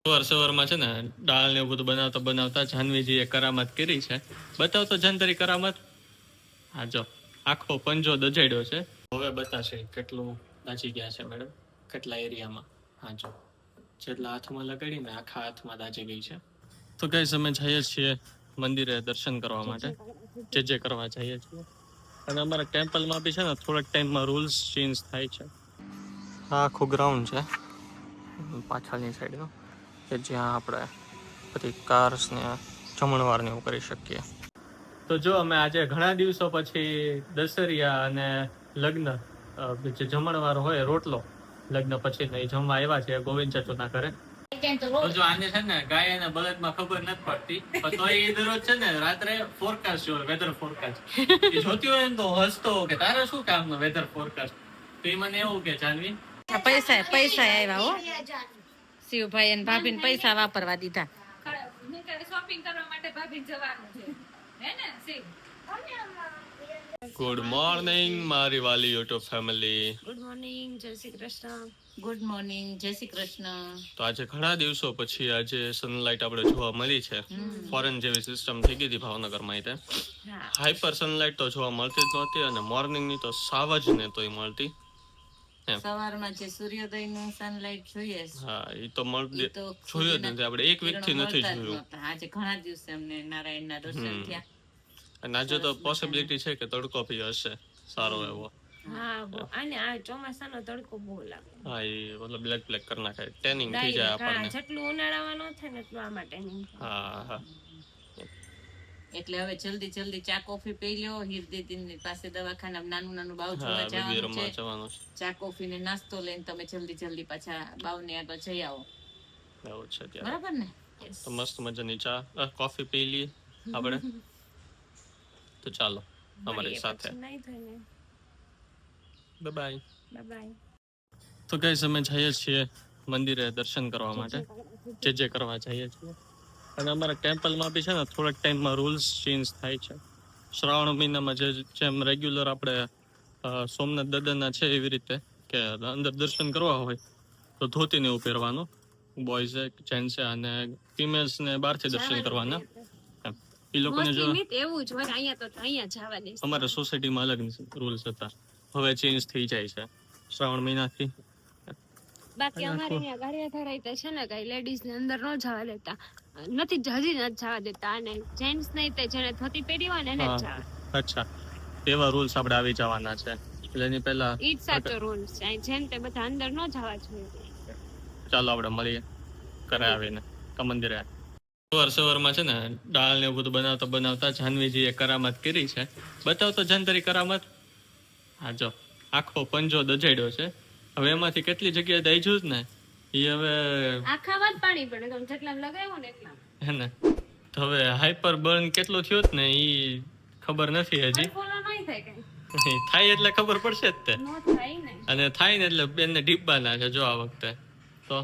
સવારમાં છે ને દાળ ને એવું બધું બનાવતા બનાવતા જાનવીજીએ કરામત કરી છે. બતાવ તો જાન તારી કરામત. હા જો આખો પંજો દજાડ્યો છે. હવે બતાશે કેટલું દાજી ગયા છે મેડમ, કેટલા એરિયામાં. હા જો જેટલા હાથમાં લગાડીને આખા હાથમાં દાજી ગઈ છે. તો ગાઈસ અમે જઈએ છીએ મંદિરે દર્શન કરવા માટે, જે કરવા જઈએ છીએ. અને અમારા ટેમ્પલમાં બી છે ને થોડાક ટાઈમમાં રૂલ્સ ચેન્જ થાય છે. આ આખું ગ્રાઉન્ડ છે પાછળની સાઈડનું, કે જ્યાં આપણે બધી કાર્સ ને જમણવાર ને એવું કરી શકીએ. તો જો અમે આજે ઘણા દિવસો પછી દશેરિયા અને લગ્ન જે જમણવાર હોય રોટલો લગ્ન પછી એ જમવા આવ્યા છે ગોવિંદ ચાચુના ઘરે. તો જો આને છે ને ગાય અને બળદમાં ખબર નથી પડતી, તો એ દરરોજ છે ને રાત્રે ફોરકાસ્ટ જોવે, વેધર ફોરકાસ્ટ. એ જોતી હોય ને તો હસતો કે તારે શું કામ વેધર ફોરકાસ્ટ. તો એ મને એવું કે જાનવી પૈસા આવ્યા હો શિવભાઈ અને ભાભી પૈસા વાપરવા દીધા. શોપિંગ કરવા માટે ભાભી જવાનું છે હે ને શિવ. ગુડ મોર્નિંગ મારી વાલી યુટ્યુબ ફેમિલી. ગુડ મોર્નિંગ, જય શ્રી કૃષ્ણ. ગુડ મોર્નિંગ, જય શ્રી કૃષ્ણ. તો આજે ઘણા દિવસો પછી આજે સનલાઇટ આપણે જોવા મળી છે. ફોરેન જેવી સિસ્ટમ થઈ ગઈ હતી ભાવનગરમાં. તે હાઈપર સનલાઇટ તો જોવા મળતી જ નહોતી, અને મોર્નિંગ ની તો સાવ જ નહોતી મળતી. સવારમાં જે સૂર્યોદયનું સનલાઇટ જોઈએ હા એ તો મળતી જોયું જ નથી આપણે, એક વીક થી નથી જોયું. આજે ઘણા દિવસે અમને નારાયણના દર્શન થયા. અને આજે તો પોસિબિલિટી છે કે તડકો ભી હશે સારો એવો. હા અને આ ચોમાસાનો તડકો બહુ લાગે. હા એ મતલબ બ્લેક બ્લેક કરી નાખે, ટેનિંગ થઈ જાય આપણને. જેટલું ઉનાળામાં ન થાય ને એટલું આમાં ટેનિંગ. હા હા. એટલે હવે જલ્દી ચા કોફી પી લ્યો. હિરદીદીની પાસે દવાખાના નાનું નાનું બાવ જોવા જવાનું છે. ચા કોફી ને નાસ્તો લઈને તમે જલ્દી પાછા બાવને આગળ જઈ આવો. એવું છે બરાબર ને? તો મસ્ત મજાની ચા કોફી પી લઈએ આપણે. તો ચાલો અમારી સાથે. Bye bye. તો ગાઈસ અમે જઈએ છીએ મંદિરે દર્શન કરવા માટે, જે કરવા જઈએ છીએ. અને અમારા ટેમ્પલમાં બી છે ને થોડાક ટાઈમમાં રૂલ્સ ચેન્જ થાય છે. શ્રાવણ મહિનામાં જેમ રેગ્યુલર આપણે સોમનાથ દાદાના છે એવી રીતે કે અંદર દર્શન કરવા હોય તો ધોતીને એવું પહેરવાનું બોયઝે, જેન્ટ્સે, અને ફિમેલ્સ ને બહારથી દર્શન કરવાના. એ લોકોને જો એવું જ હોય અહીંયા તો અહીંયા જવા દે. અમારા સોસાયટીમાં અલગ રૂલ્સ હતા, હવે ચેન્જ થઈ જાય છે શ્રાવણ મહિનાથી. બાકી અમારે અહીંયા ગાડિયા ધરાઈ છે ને કઈ લેડીઝ ને અંદર ન જવા દેતા નથી, હજી નથી જવા દેતા. અને જેન્ટ્સ નહીં તે જેને ધોતી પહેરી હોય ને એને જ જવા. અચ્છા, એવા રૂલ્સ આપણે આવી જવાના છે. એટલે એની પહેલા ઈ જ સાચો રૂલ્સ છે. જેમ તે બધા અંદર ન જવા જોઈએ. ચાલો આપણે મળીએ ઘરે આવીને મંદિરે. સવારમાં છે ને દાળ ને એવું બધું બનાવતા બનાવતા જાનવીજીએ કરામત કરી છે. બતાવ તો જાન તારી કરામત. હા જો આખો પંજો દજાડ્યો છે. હવે એમાંથી કેટલી જગ્યાએ દાઈજું જ ને એ હવે આખામાં જ પાણી પડે, તમે જેટલા લગાવ્યો ને એટલા હે ને. તો હવે હાઈપર બર્ન કેટલું થયું જ ને એ ખબર નથી હજી. થાય એટલે ખબર પડશે જ તે. અને થાય ને એટલે બેનને ડીબ્બાના છે જો આ વખતે તો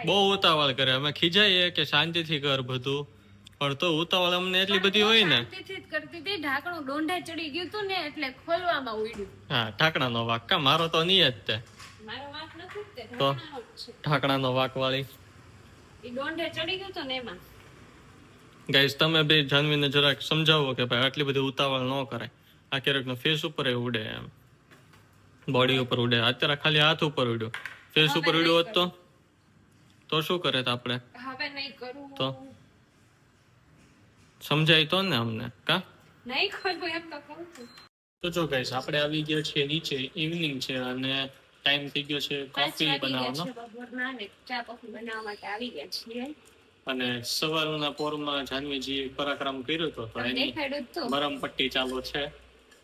બહુ ઉતાવળ કરે. અમે ખીજાઈએ કે શાંતિથી કર બધું, પણ તો ઉતાવળ અમને એટલી બધી હોય ને. શાંતિથી જ કરતી હતી. ઢાંકણું ડોંઢે ચડી ગયું તું ને એટલે ખોલવામાં ઉડ્યું. હા ઢાંકણાનો વાક કા મારો તો નહીં જ તે. મારો વાક નથી તે, તો ઢાંકણાનો વાક વાળી ઈ ડોંઢે ચડી ગયું તો ને એમાં. ગાઈસ તમે બે જાનવીને જરાક સમજાવો કે ભાઈ આટલી બધી ઉતાવળ ન કરાય. આ ક્યારેક ફેસ ઉપર ઉડે, એમ બોડી ઉપર ઉડે. અત્યારે ખાલી હાથ ઉપર ઉડ્યો, ફેસ ઉપર ઉડ્યો હોત તો શું કરે આપણે? હવે નહીં કરું તો સમજાય તો ને અમને કા નહીં કરું એમ તો કહું છું. તો જો ગાઈસ આપણે આવી ગયા છીએ નીચે, ઇવનિંગ છે અને ટાઈમ થઈ ગયો છે કોફી બનાવવાનો. ચા કોફી બનાવવા માટે આવી ગયા છીએ. અને સવારના પોરમાં જાનવીજી પરાક્રમ કર્યો હતો તો એની મરમ પટ્ટી ચાલુ છે.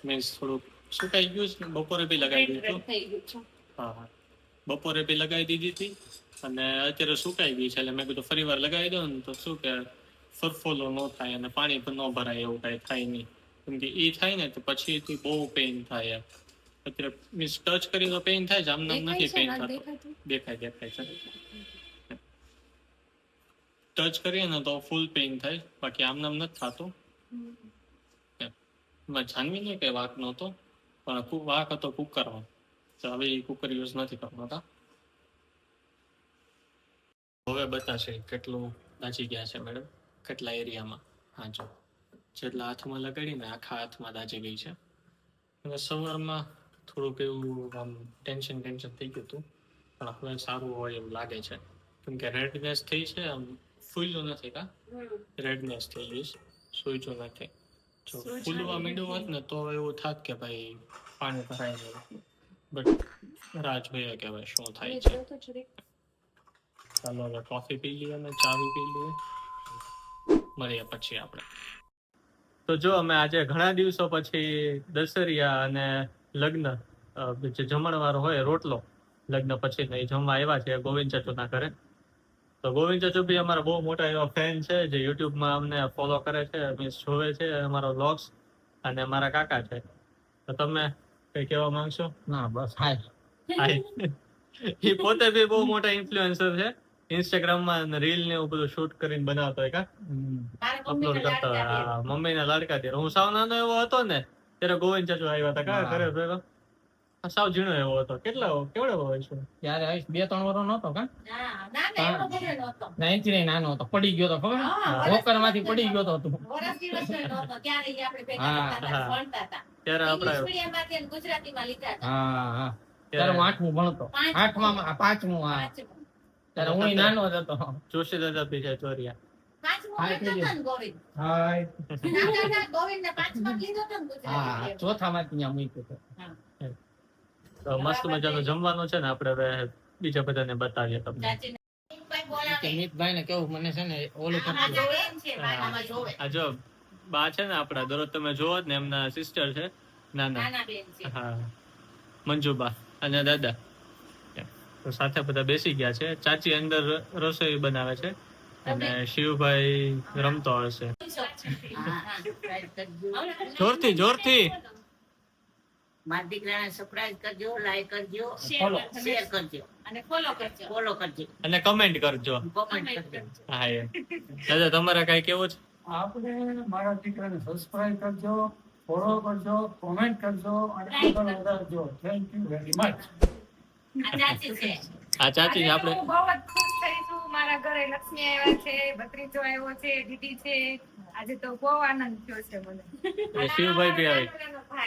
મીન્સ થોડુંક સુકાઈ ગયું છે. બપોરે બી લગાવી દીધું. હા બપોરે બી લગાવી દીધી હતી અને અત્યારે સુકાઈ ગઈ છે. એટલે મેં કીધું ફરી વાર લગાવી દો ને તો શું કે ફરફોલો ન થાય અને પાણી પણ ન ભરાય, એવું કઈ થાય નહીં. કેમ કે એ થાય ને તો પછી બહુ પેઇન થાય. અત્યારે મીન્સ ટચ કરી તો પેઇન થાય છે, આમ નામ નથી પેઇન થતું. દેખાય છે. ટચ કરીએ ને તો ફૂલ પેઇન થાય, બાકી આમ નામ નથી થતું. જાનવી ને કઈ વાક નહોતો, પણ વાક હતો કુકરનો. હવે એ કુકર યુઝ નથી કરતા. હવે બતાશે કેટલું દાજી ગયા છે મેડમ, કેટલા એરિયામાં. હા જો, જેટલા હાથમાં લગાડીને આખા હાથમાં દાજી ગઈ છે. અને સવારમાં થોડુંક એવું આમ ટેન્શન થઈ ગયું હતું, પણ હવે સારું હોય એવું લાગે છે. કેમ કે રેડનેસ થઈ છે, આમ ફૂલ્યું નથી. કા રેડનેસ થઈ ગઈ છે, સૂજ્યું નથી. જો ફૂલવા માંડ્યું હોત ને તો એવું થાત કે ભાઈ પાણી ભરાઈ જાય, બટ રાહ જોઈએ કે હવે શું થાય છે. ચાલો હવે કોફી પી લઈએ અને ચા બી પી લઈએ, મળીએ પછી આપણે. તો જો અમે આજે ઘણા દિવસો પછી દશેરિયા અને લગ્ન જે જમણવાર હોય રોટલો લગ્ન પછી એ જમવા આવ્યા છે ગોવિંદ ચાચુના ઘરે. તો ગોવિંદ ચાચુ બી અમારા બહુ મોટા એવા ફેન છે, જે યુટ્યુબમાં અમને ફોલો કરે છે, મીન્સ જોવે છે અમારા વ્લોગ્સ, અને અમારા કાકા છે. તો તમે કઈ કહેવા માંગશો? ના બસ હાય. એ પોતે બી બહુ મોટા ઇન્ફ્લુએન્સર છે, ઇન્સ્ટાગ્રામમાં રીલ ને એવું બધું શૂટ કરીને બનાવતો હોય. કા અપલોડ કરતો હોય. મમ્મીના લાડકા ત્યારે હું સાવ નાનો એવો હતો ને ત્યારે ગોવિંદ ચાચુ આવ્યા હતા. કા ઘરે ભેગો સાવ ઝીણો એવો હતો. કેવડો હોય છે ત્યારે 2-3 વર્ષ નહોતો કા? ના એવો બધો નહોતો. નાઈથી નહીં નાનો હતો, પડી ગયો તો ખબર? વોકર માંથી પડી ગયો તો તું. વર્ષ દિવસનો નહોતો, ત્યારે ઈ આપણે ભેગા હા, હતા, ભણતા હતા. ત્યારે ઇંગ્લિશ આપણે મીડિયમમાંથી અને ગુજરાતીમાં લીધા હતા. હા ત્યારે હું 8મું ભણતો. 5મું હા. ત્યારે હું નાનો જ હતો. જોશી દાદા પી છે ચોરિયા. પાંચમું હાય, લીધો હતો ને ગોવિંદ. હાય. ના, ગોવિંદને પાંચમાં લીધો હતો ને હા ગુજરાતી ચોથામાંથી ત્યાં મૂક્યો હતો. તો મસ્ત મજાનું જમવાનું છે ને, આપણે હવે બીજા બધાને બતાવીએ તમને. ચાચીને ભાઈ બોલાવે. કે મિતભાઈ ને કેવું મને છે ને ઓલું આમાં કરતું. જોવે એમ છે, આમાં જોવે. આ જો બા છે ને આપડા, દરરોજ તમે જોવો જ ને, એમના સિસ્ટર છે નાના. નાના બેન છે. હા, મંજુબા અને દાદા. તો સાથે બધા બેસી ગયા છે. ચાચી અંદર રસોઈ બનાવે છે અને શિવભાઈ રમતો હશે. જોરથી જોરથી મારા દીકરાને સરપ્રાઈઝ કરજો, લાઈક કરજો, ફોલો. શેર કરજો, અને ફોલો કરજો. ફોલો કરજો, અને કમેન્ટ કરજો. કોમેન્ટ કરજો. હા એમ. દાદા તમારે કઈ કેવું છે? આપણે મારા દીકરાને સબસ્ક્રાઇબ કરજો, ફોલો કરજો, કોમેન્ટ કરજો અને આગળ વધારજો. Thank you very much. આ ચાચી છે. આ ચાચી આજે તો આપણે હું બહુ જ ખુશ થઈ છું. મારા ઘરે લક્ષ્મી આવ્યા છે, ભત્રીજો આવ્યો છે, દીદી છે. આજે તો બહુ આનંદ થયો છે મને. શિવભાઈ બી આવે.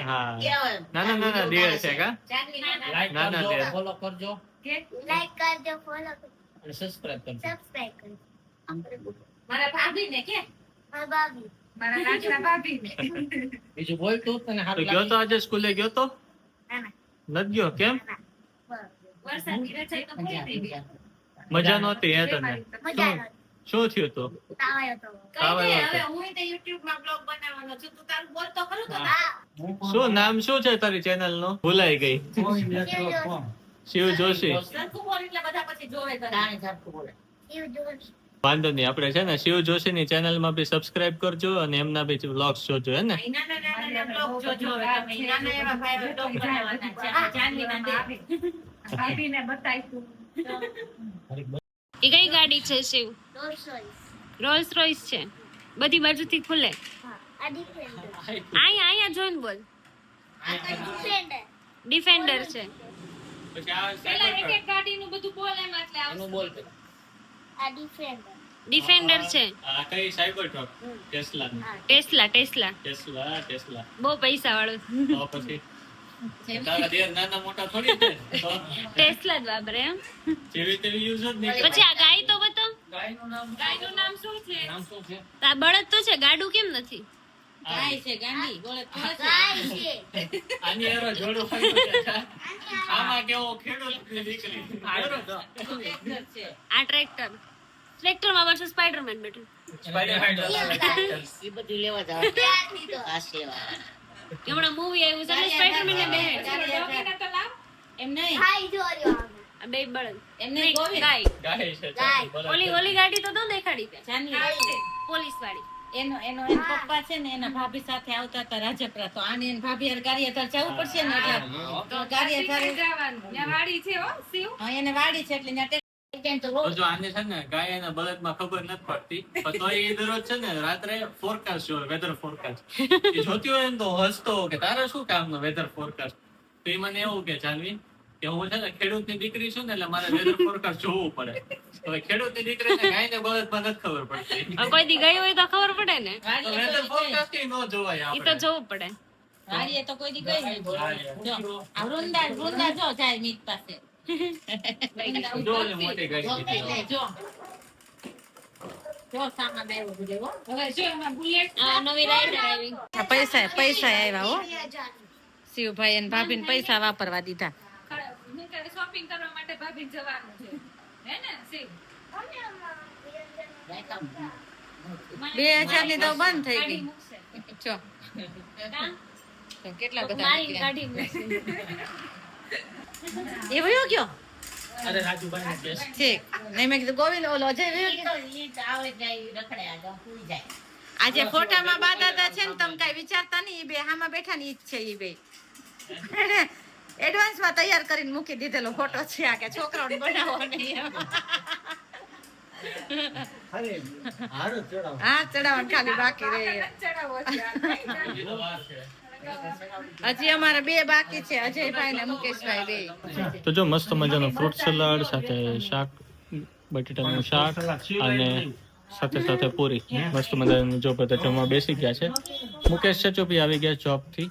હા, નાના દિયર છે. કા જાનવી નાના. લાઈક ના, ના, કરજો, તે- ફોલો કરજો કે લાઈક કરજો, ફોલો કરજો, અને સબસ્ક્રાઇબ કરજો. સબસ્ક્રાઇબ કરજો. આમ કરી બોલો. મારા ભાભીને કે મારા ભાભી મારા નાચના ભાભીને. બીજું બોલતું તને તો હાથ ગયો તો આજે સ્કૂલે ગયો તો ના નથી ગયો? કેમ? વરસાદની રજાઈ તો પૂરી થઈ ગઈ. મજા નહોતી હે તને? મજા આવી. શું થયું તું? તાવ આવ્યો તો. કઈ આવે દે, તો. હવે હું તે YouTube માં બ્લોગ બનાવવાનો છું. તું તારું બોલ તો ખરું તો. હા, શું નામ શું છે તારી ચેનલ નું? ભૂલાઈ ગઈ. કોઈ નેટવર્ક કોણ? શિવ જોશી. સરખું બોલ એટલે બધા પછી જોવે તને. તાણી સરખું બોલે. એવું જોઈશ. વાંધો નહીં, આપણે છે ને શિવ જોશી ની ચેનલ માં બી સબસ્ક્રાઇબ કરજો અને એમના બી વ્લોગ્સ જોજો, હે ને? ઈ નાના બ્લોગ જોજો હવે તમે. ઈ નાના એવા ભાઈ બ્લોગ બનાવવાના છે. આ જાનવીના દે. ભાભીને બતાવીશું. એ કઈ ગાડી છે Shiv? Rolls Royce. Rolls Royce છે, બધી બાજુથી ખુલે. હા, આ ડિફેન્ડર. અહીંયા જોઈને બોલ. આ ડિફેન્ડર. ડિફેન્ડર છે. પેલા એક એક ગાડીનું બધું બોલ એમ એટલે આવશે. એનું બોલ આ ડિફેન્ડર. ડિફેન્ડર છે. આ કઈ સાયબર ટ્રક? ટેસ્લા. ટેસ્લા બહુ પૈસા વાળો. તો પછી તારા દેર નાના મોટા થોડી છે, તો ટેસ્લા જ વાપરે એમ. જેવી તેવી યુઝ જ નહીં કરે. પછી આ ગાય તો બતાવ. ગાયનું નામ ગાયનું નામ શું છે? નામ શું છે? આ બળદ તો છે, ગાડું કેમ નથી? ગાય છે ગાંડી. બોલે તો છે. ગાય છે. આની હારે જોડું હોય છે. આમાં કેવો ખેડૂતની દીકરી. બરોબર. ટ્રેક્ટર છે. આ ટ્રેક્ટરમાં પાછું સ્પાઈડરમેન બેઠું. ઈ બધું લેવા જાવ. ત્યાંથી તો. આ સેવા. હમણાં મૂવી આવ્યું છે ને સ્પાઈડરમેન ને બે. ડોગીને તો લાવ. એમ નહીં. ખાઈ જો રહ્યો આમે. આ બે બળદ. એમ નહીં ગોવિંદ. ગાય. ગાય છે. ગાય. બરાબર. ઓલી ગાડી તો દેખાડી તે. જાનવી. પોલીસ વાળી. એનો પપ્પા છે ને એના ભાભી સાથે આવતા હતા રાજપરા. તો આને એની ભાભી હારે ગારિયાધાર જવું પડશે ને એટલે તો ગારિયાધાર જવાનું. ત્યાં વાડી છે હો શિવ. હા, એને વાડી છે એટલે ત્યાં તો જો આને છે ને ગાય અને બળદમાં ખબર નથી પડતી, પણ તોય એ દરરોજ છે ને રાત્રે ફોરકાસ્ટ જોવે, વેધર ફોરકાસ્ટ. એ જોતી હોય ને તો હસતો કે તારે શું કામનો વેધર ફોરકાસ્ટ. તો એ મને એવું કે જાનવી કે હું છે ને ખેડૂતની દીકરી છું ને એટલે મારે વેધર ફોરકાસ્ટ જોવું પડે. હવે ખેડૂતની દીકરીને ગાયને બળદમાં નથી ખબર પડતી. હવે કોઈ દી ગઈ હોય તો ખબર પડે ને. તો weather forecasting નો જોવાય ઈ તો આપણે. જોવું પડે. વાડીએ તો કોઈ દી ગઈ નહીં. જો, આ વૃંદા જો જાય મીત પાસે. જો ઓલી મોટી ગાડી કીધી. જો જો સામાન આવ્યો બધે હો. હવે જો એમાં બુલેટ આ નવી રાઈડર આવી. પૈસા આવ્યા હો શિવભાઈ અને ભાભીને પૈસા વાપરવા દીધા. શોપિંગ કરવા માટે ભાભી જવાનું છે હે ને શિવ 2000 ની તો બંધ થઈ ગાડી ગઈ. મૂકશે. જો તો કેટલા બધા મારી નીકળ્યા. કાઢી મૂકશે. એ વયો ગયો અરે રાજુભાઈ કેસ ઠીક નહીં મેં કીધું ગોવિંદ ઓલો અજય વયો ગયો. આવે જાય રખડે આ સુઈ જાય આજે ફોટામાં બાદાદા છે ને તમે કઈ વિચારતા નહીં ઈ બે હામાં બેઠા ને ઈ જ છે ઈ બે એડવાન્સ માં તૈયાર કરીને મૂકી દીધેલો ફોટો છે આ કે છોકરાઓને બનાવો નહીં એમ. હા ચડાવવાનું ખાલી બાકી રહે ચડાવો છે આ. હજી અમારે બે બાકી છે અજયભાઈ ને મુકેશભાઈ બે. તો જો મસ્ત મજાનો ફ્રૂટ સલાડ સાથે શાક બટેટાનું શાક અને સાથે સાથે પૂરી મસ્ત મજાનું જો બધા જમવા બેસી ગયા છે. મુકેશ ચચોપી આવી ગયા જોબ થી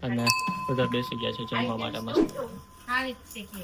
અને બધા બેસી ગયા છે જમવા માટે મસ્ત. આવી જ છે.